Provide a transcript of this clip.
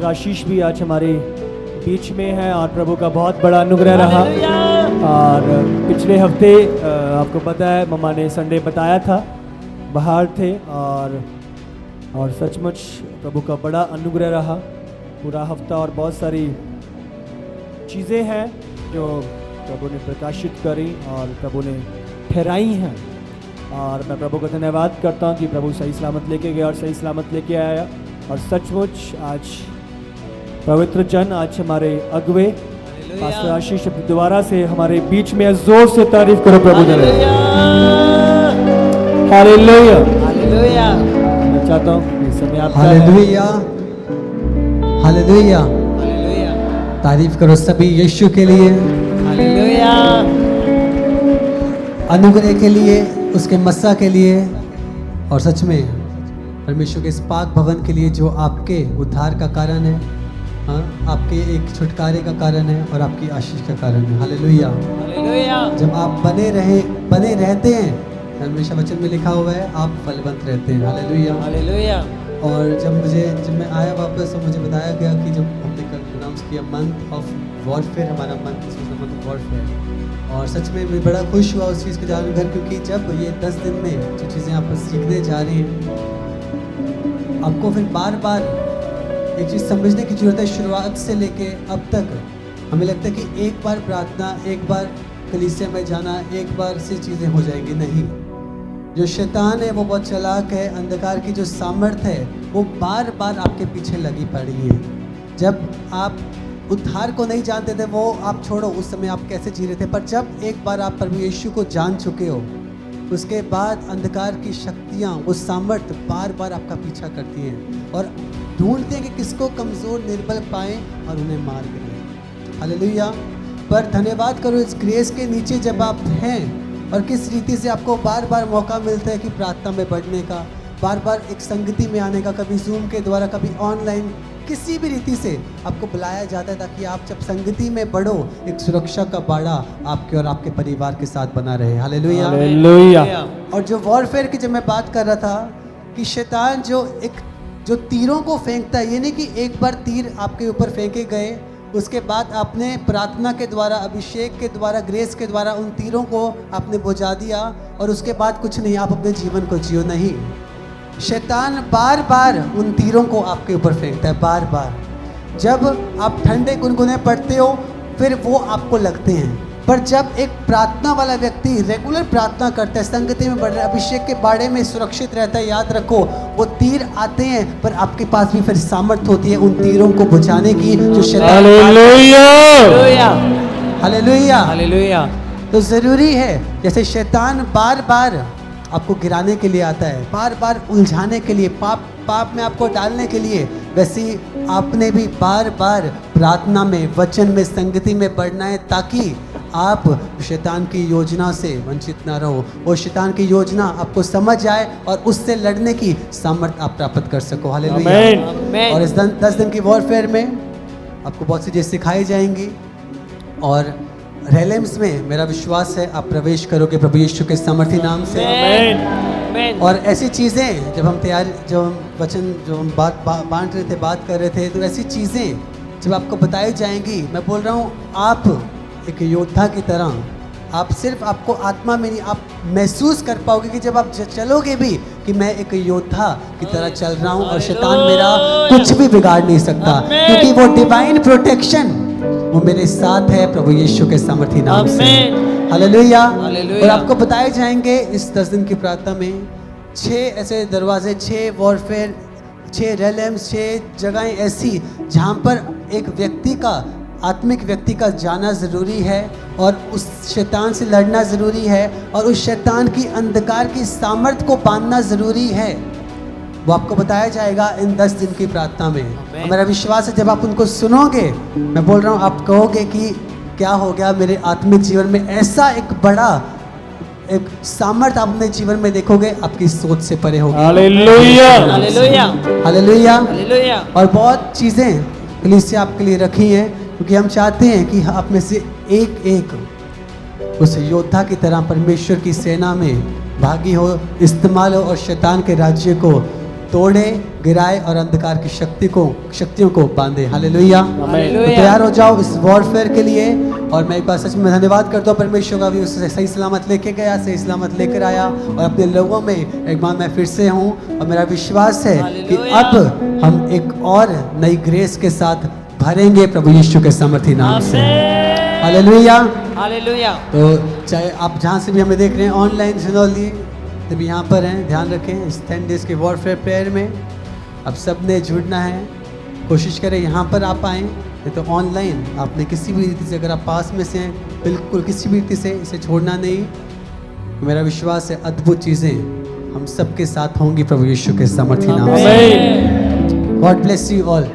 Pastor आशीष भी आज हमारे बीच में है और प्रभु का बहुत बड़ा अनुग्रह रहा। और पिछले हफ्ते आपको पता है मम्मा ने संडे बताया था, बाहर थे और सचमुच प्रभु का बड़ा अनुग्रह रहा पूरा हफ्ता। और बहुत सारी चीज़ें हैं जो प्रभु ने प्रकाशित करी और प्रभु ने ठहराई हैं। और मैं प्रभु का धन्यवाद करता हूँ कि प्रभु सही सलामत लेके गया और सही सलामत लेके आया। और सचमुच आज पवित्र जन, आज हमारे अगुवे पास्टर आशीष दोबारा से हमारे बीच में, जोर से तारीफ करो प्रभु ने। Hallelujah, hallelujah. मैं चाहता हूँ इस समय आप हालेलुया, हालेलुया, तारीफ करो सभी यीशु के लिए, हालेलुया, अनुग्रह के लिए, उसके मस्सा के लिए और सच में परमेश्वर के इस पाक भवन के लिए जो आपके उद्धार का कारण है, हाँ, आपके एक छुटकारे का कारण है और आपकी आशीष का कारण है। Hallelujah, hallelujah. जब आप बने रहते हैं, हमेशा वचन में लिखा हुआ है आप फलवंत रहते हैं। Hallelujah, hallelujah. और जब मैं आया वापस तो मुझे बताया गया कि जब हमने कल अनाउंस किया मंथ ऑफ वॉरफेयर, हमारा मंथ मंथ ऑफ वॉरफेयर, और सच में मैं बड़ा खुश हुआ उस चीज़ को जानकर, क्योंकि जब ये 10 दिन में जो चीज़ें आप सीखने जा रही हैं, आपको फिर बार बार एक चीज़ समझने की जरूरत है। शुरुआत से लेके अब तक हमें लगता है कि एक बार प्रार्थना, एक बार कलीसिया में जाना, एक बार से चीज़ें हो जाएंगी। नहीं, जो शैतान है वो बहुत चालाक है। अंधकार की जो सामर्थ है वो बार बार आपके पीछे लगी पड़ी है। जब आप उद्धार को नहीं जानते थे, वो आप छोड़ो, उस समय आप कैसे जी रहे थे, पर जब एक बार आप प्रभु यीशु को जान चुके हो, उसके बाद अंधकार की शक्तियाँ, वो सामर्थ बार बार आपका पीछा करती हैं और ढूंढते हैं कि किसको कमज़ोर निर्बल पाएं और उन्हें मार गिराएं। हालेलुया। पर धन्यवाद करो इस ग्रेस के नीचे जब आप हैं और किस रीति से आपको बार बार मौका मिलता है कि प्रार्थना में बढ़ने का, बार बार एक संगति में आने का, कभी जूम के द्वारा, कभी ऑनलाइन, किसी भी रीति से आपको बुलाया जाता है ताकि आप जब संगति में बढ़ो, एक सुरक्षा का बाड़ा आपके और आपके परिवार के साथ बना रहे। Hallelujah, hallelujah. और जो वॉरफेयर की जब मैं बात कर रहा था कि शैतान जो तीरों को फेंकता है, ये नहीं कि एक बार तीर आपके ऊपर फेंके गए, उसके बाद आपने प्रार्थना के द्वारा, अभिषेक के द्वारा, ग्रेस के द्वारा उन तीरों को आपने बुझा दिया और उसके बाद कुछ नहीं, आप अपने जीवन को जियो। नहीं, शैतान बार बार उन तीरों को आपके ऊपर फेंकता है, बार बार। जब आप ठंडे गुनगुने पड़ते हो फिर वो आपको लगते हैं, पर जब एक प्रार्थना वाला व्यक्ति रेगुलर प्रार्थना करता है, संगति में बढ़ रहा है, अभिषेक के बाड़े में सुरक्षित रहता है, याद रखो वो तीर आते हैं पर आपके पास भी फिर सामर्थ होती है उन तीरों को बुझाने की जो शैतान। Hallelujah, hallelujah, hallelujah. तो ज़रूरी है, जैसे शैतान बार बार आपको गिराने के लिए आता है, बार बार उलझाने के लिए, पाप में आपको डालने के लिए, वैसे ही आपने भी बार बार प्रार्थना में, वचन में, संगति में बढ़ना है ताकि आप शैतान की योजना से वंचित ना रहो, वो शैतान की योजना आपको समझ आए और उससे लड़ने की सामर्थ्य आप प्राप्त कर सको। हालेलुया। और इस 10 दिन की वॉरफेयर में आपको बहुत सी चीज़ें सिखाई जाएंगी और रेलेम्स में मेरा विश्वास है आप प्रवेश करोगे प्रभु यीशु के सामर्थी नाम से। और ऐसी चीज़ें जब हम वचन जो हम बांट रहे थे, बात कर रहे थे, तो ऐसी चीज़ें जब आपको बताई जाएंगी, मैं बोल रहा हूँ आप एक योद्धा की तरह, आप सिर्फ आपको आत्मा में नहीं, आप महसूस कर पाओगे कि जब आप चलोगे भी कि मैं एक योद्धा की तरह चल रहा हूँ और शैतान मेरा कुछ भी बिगाड़ नहीं सकता, क्योंकि वो डिवाइन प्रोटेक्शन वो मेरे साथ है प्रभु यीशु के सामर्थी नाम से। हालेलुया। और आपको बताए जाएंगे इस 10 दिन की प्रार्थना में 6 ऐसे दरवाजे, 6 वॉरफेयर, 6 रेलेम्स, 6 जगहें ऐसी जहाँ पर एक व्यक्ति का, आत्मिक व्यक्ति का जाना ज़रूरी है और उस शैतान से लड़ना ज़रूरी है और उस शैतान की अंधकार की सामर्थ को बांधना ज़रूरी है। वो आपको बताया जाएगा इन 10 दिन की प्रार्थना में। मेरा विश्वास है जब आप उनको सुनोगे, मैं बोल रहा हूँ, आप कहोगे कि क्या हो गया मेरे आत्मिक जीवन में, ऐसा एक बड़ा एक सामर्थ आप अपने जीवन में देखोगे, आपकी सोच से परे होगी। Hallelujah, hallelujah, hallelujah. हालेलुया। और बहुत चीज़ें कलीसिया आपके लिए रखी हैं, क्योंकि हम चाहते हैं कि आप में से एक एक उस योद्धा की तरह परमेश्वर की सेना में भागी हो, इस्तेमाल हो और शैतान के राज्य को तोड़े, गिराए और अंधकार की शक्तियों को बांधे। हालेलुया। तो हालेलुया। तैयार हो जाओ इस वॉरफेयर के लिए। और मैं एक बार सच में धन्यवाद करता हूँ परमेश्वर का भी, उससे सही सलामत लेके गया, सही सलामत लेकर आया और अपने लोगों में एक बार मैं फिर से हूँ। और मेरा विश्वास है कि हालेलुया। अब हम एक और नई ग्रेस के साथ भरेंगे प्रभु यीशु के सामर्थी नाम से। हालेलुया। हालेलुया। तो चाहे आप जहाँ से भी हमें देख रहे हैं, ऑनलाइन सिनोली जब यहाँ पर हैं, ध्यान रखें इस 10 डेज के वॉरफेयर प्रेयर में अब सब ने जुड़ना है। कोशिश करें यहाँ पर आप आएँ, नहीं तो ऑनलाइन आपने किसी भी रीति से, अगर आप पास में से हैं, बिल्कुल किसी भी रीति से इसे छोड़ना नहीं। मेरा विश्वास है अद्भुत चीज़ें हम सबके साथ होंगी प्रभु यीशु के सामर्थी नाम से। आमीन। God bless you all.